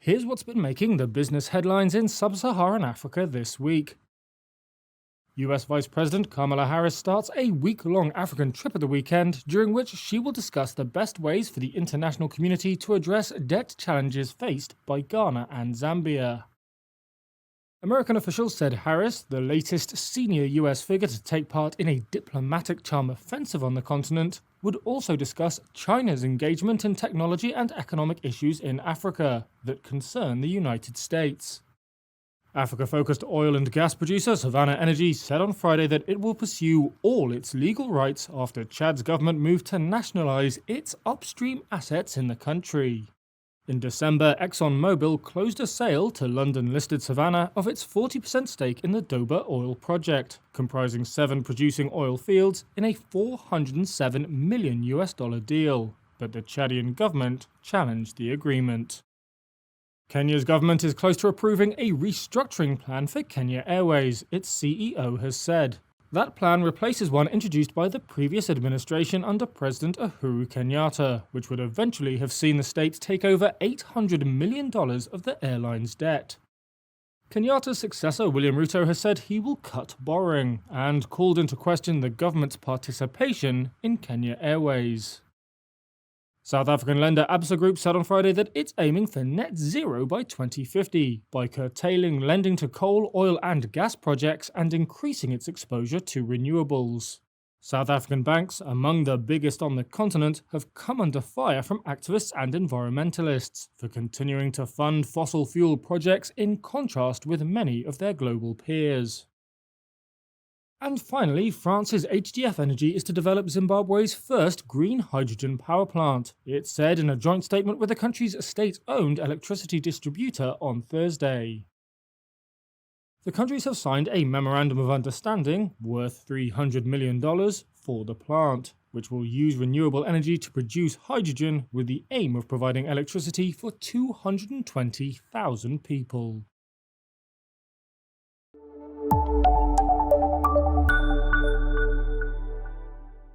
Here's what's been making the business headlines in Sub-Saharan Africa this week. US Vice President Kamala Harris starts a week-long African trip at the weekend, during which she will discuss the best ways for the international community to address debt challenges faced by Ghana and Zambia. American officials said Harris, the latest senior US figure to take part in a diplomatic charm offensive on the continent, would also discuss China's engagement in technology and economic issues in Africa that concern the United States. Africa-focused oil and gas producer Savannah Energy said on Friday that it will pursue all its legal rights after Chad's government moved to nationalize its upstream assets in the country. In December, ExxonMobil closed a sale to London-listed Savannah of its 40% stake in the Doba oil project, comprising 7 producing oil fields in a $407 million deal, but the Chadian government challenged the agreement. Kenya's government is close to approving a restructuring plan for Kenya Airways, its CEO has said. That plan replaces one introduced by the previous administration under President Uhuru Kenyatta, which would eventually have seen the state take over $800 million of the airline's debt. Kenyatta's successor William Ruto has said he will cut borrowing, and called into question the government's participation in Kenya Airways. South African lender Absa Group said on Friday that it's aiming for net zero by 2050 by curtailing lending to coal, oil and gas projects and increasing its exposure to renewables. South African banks, among the biggest on the continent, have come under fire from activists and environmentalists for continuing to fund fossil fuel projects in contrast with many of their global peers. And finally, France's HDF Energy is to develop Zimbabwe's first green hydrogen power plant, it said in a joint statement with the country's state-owned electricity distributor on Thursday. The countries have signed a memorandum of understanding, worth $300 million, for the plant, which will use renewable energy to produce hydrogen with the aim of providing electricity for 220,000 people.